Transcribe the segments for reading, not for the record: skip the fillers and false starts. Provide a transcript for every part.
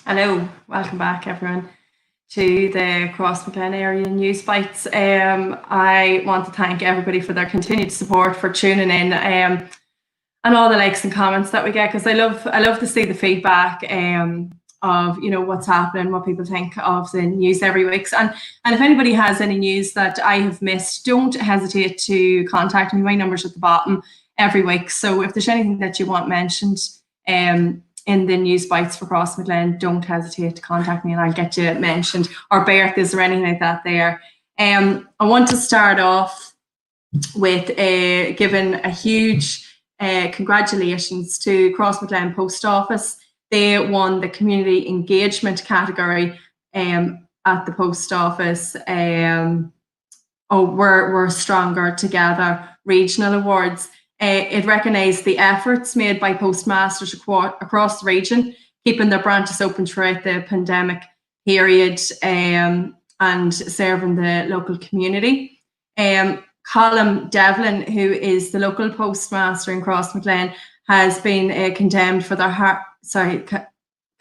Hello, welcome back everyone to the Crossmaglen Area NewsBytes. I want to thank everybody for their continued support, for tuning in, and all the likes and comments that we get, because I love to see the feedback of what's happening, what people think of the news every week. And if anybody has any news that I have missed, don't hesitate to contact me. My number's at the bottom every week. So if there's anything that you want mentioned in the news bites for Crossmaglen, don't hesitate to contact me and I'll get you mentioned, or birthdays or anything like that there. I want to start off with giving a huge congratulations to Crossmaglen Post Office. They won the community engagement category at the post office. We're Stronger Together regional awards. It recognised the efforts made by postmasters across the region, keeping their branches open throughout the pandemic period and serving the local community. Colm Devlin, who is the local postmaster in Crossmaglen, has been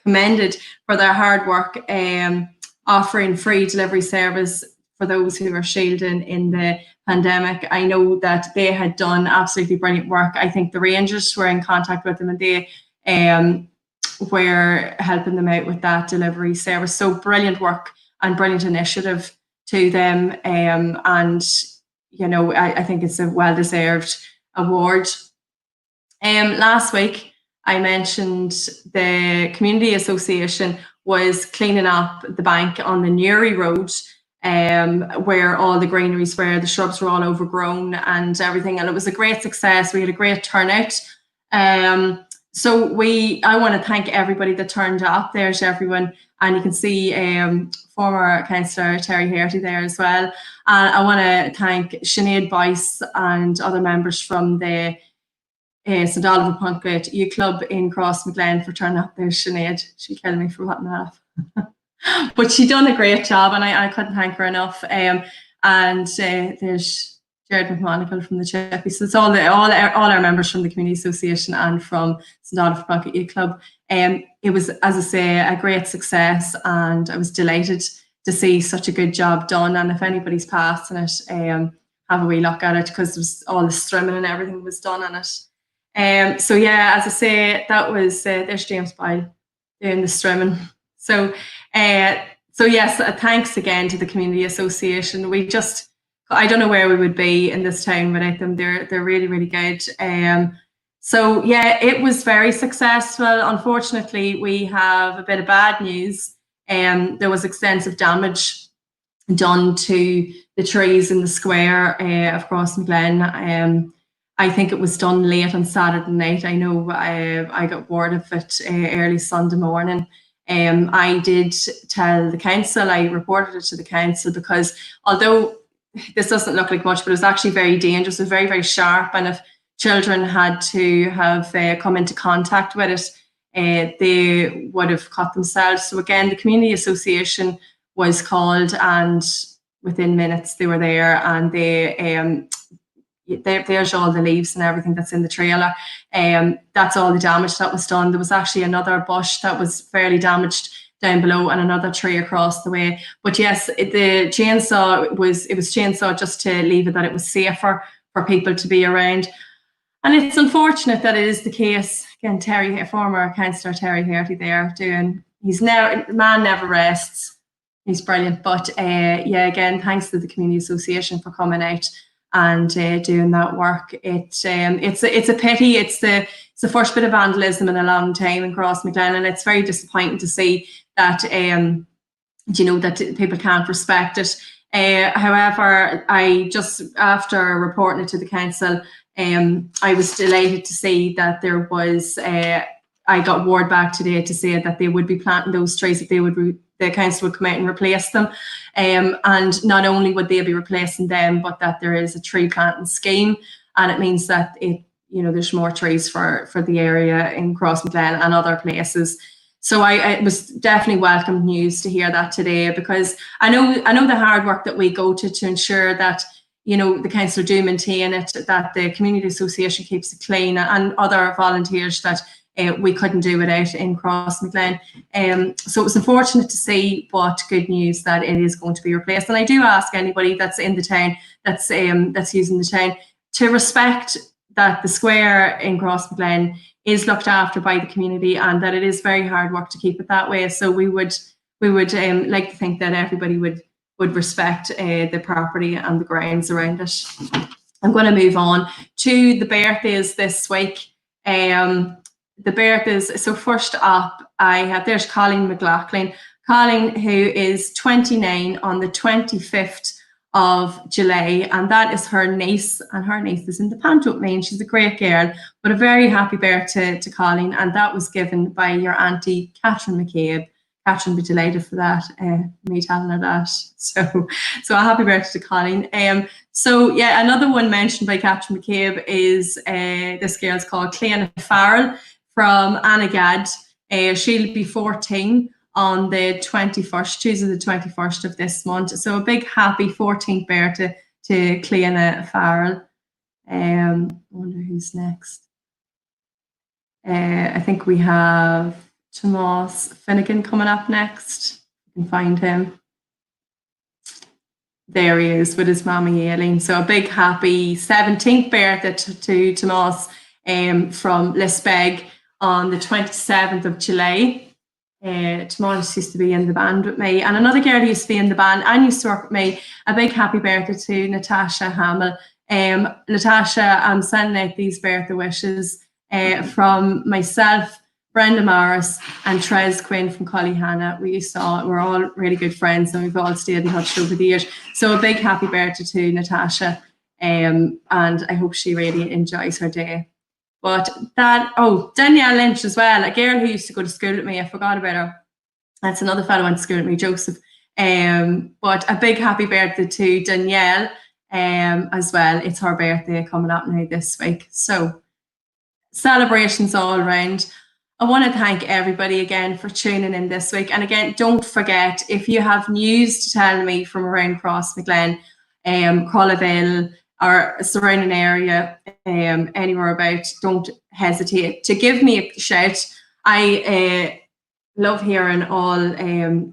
commended for their hard work, offering free delivery service for those who are shielding in the pandemic. I know that they had done absolutely brilliant work. I think the Rangers were in contact with them and they were helping them out with that delivery service. So brilliant work and brilliant initiative to them. I think it's a well-deserved award. Last week, I mentioned the Community Association was cleaning up the bank on the Newry Road, where all the greeneries were, the shrubs were all overgrown and everything, and it was a great success. We had a great turnout. I want to thank everybody that turned up. There's everyone, and you can see former Councillor Terry Herty there as well. I want to thank Sinead Boyce and other members from the St Oliver Plunkett Youth Club in Crossmaglen for turning up. There's Sinead. She killed me for letting that off. But she done a great job, and I couldn't thank her enough. There's Jared McMonigal from the Chippies. So it's all our members from the Community Association and from St Oliver Plunkett Youth Club. It was, as I say, a great success, and I was delighted to see such a good job done. And if anybody's passing it, have a wee look at it, because there was all the strimming and everything was done on it. As I say, that was there's James Byle doing the strimming. So yes, thanks again to the Community Association. I don't know where we would be in this town without them. They're really, really good. It was very successful. Unfortunately, we have a bit of bad news. There was extensive damage done to the trees in the square of Crossmaglen. I think it was done late on Saturday night. I know I got word of it early Sunday morning. I did tell the council, I reported it to the council, because although this doesn't look like much, but it was actually very dangerous. It was very, very sharp, and if children had to have come into contact with it, they would have cut themselves. So again, the Community Association was called, and within minutes they were there, and there's all the leaves and everything that's in the trailer. That's all the damage that was done. There was actually another bush that was fairly damaged down below, and another tree across the way. But yes, the chainsaw was chainsaw just to leave it that it was safer for people to be around. And it's unfortunate that it is the case. Again, former Councillor Terry Herty there man never rests. He's brilliant. But again, thanks to the Community Association for coming out and doing that work. It's a pity. It's the first bit of vandalism in a long time in Crossmaglen, and it's very disappointing to see that that people can't respect it. However, I just, after reporting it to the council, I was delighted to see that there was I got word back today to say that they would be planting those trees, that the council would come out and replace them. And not only would they be replacing them, but that there is a tree planting scheme, and it means that there's more trees for the area in Crossmaglen and other places. So it was definitely welcome news to hear that today, because I know the hard work that we go to ensure that the council do maintain it, that the Community Association keeps it clean, and other volunteers that we couldn't do without in Crossmaglen. So it was unfortunate to see, but good news that it is going to be replaced. And I do ask anybody that's in the town, that's using the town, to respect that the square in Crossmaglen is looked after by the community, and that it is very hard work to keep it that way. So we would like to think that everybody would respect the property and the grounds around it. I'm going to move on to the birthdays this week. The birthdays, so first up, there's Colleen McLaughlin. Colleen, who is 29 on the 25th of July, and that is her niece, and her niece is in the pant with me, and she's a great girl. But a very happy birthday to Colleen, and that was given by your auntie, Catherine McCabe. Catherine will be delighted for that, me telling her that. So a happy birthday to Colleen. So yeah, another one mentioned by Catherine McCabe is this girl's called Cleanna Farrell from Annagad. She'll be 14 on the 21st, Tuesday the 21st of this month. So a big happy 14th birthday to Cleanna Farrell. I wonder who's next. I think we have Tomas Finnegan coming up next. You can find him. There he is with his mommy Aileen. So a big happy 17th birthday to Tomas from Lisbeg on the 27th of July. Tomas used to be in the band with me, and another girl who used to be in the band and used to work with me. A big happy birthday to Natasha Hamill. Natasha, I'm sending out these birthday wishes from myself, Brenda Morris, and Trez Quinn from Collyhanna. We're all really good friends, and we've all stayed in touch over the years. So a big happy birthday to Natasha, and I hope she really enjoys her day. But Danielle Lynch as well, a girl who used to go to school with me. I forgot about her. That's another fellow who went to school with me, Joseph. But a big happy birthday to Danielle as well. It's her birthday coming up now this week. So celebrations all around. I want to thank everybody again for tuning in this week. And again, don't forget, if you have news to tell me from around Crossmaglen, Collaville, or surrounding area, anywhere about, don't hesitate to give me a shout. I love hearing all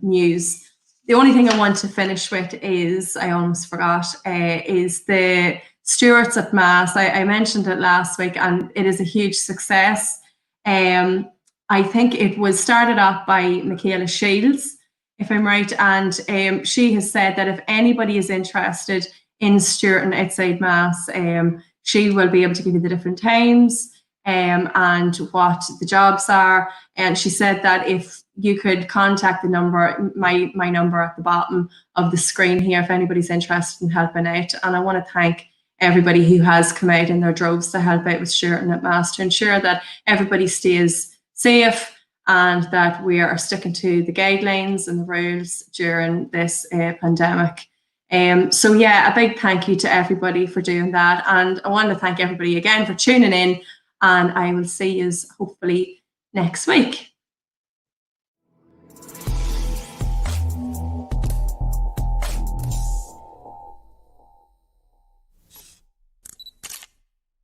news. The only thing I want to finish with is, I almost forgot, is the Stewards at Mass. I mentioned it last week, and it is a huge success. I think it was started off by Michaela Shields, if I'm right, and she has said that if anybody is interested in Stewart and outside Mass, she will be able to give you the different times and what the jobs are. And she said that if you could contact the number, my number at the bottom of the screen here, if anybody's interested in helping out. And I want to thank everybody who has come out in their droves to help out with Stewart and at Mass, to ensure that everybody stays safe and that we are sticking to the guidelines and the rules during this pandemic. So yeah, a big thank you to everybody for doing that. And I want to thank everybody again for tuning in, and I will see you hopefully next week.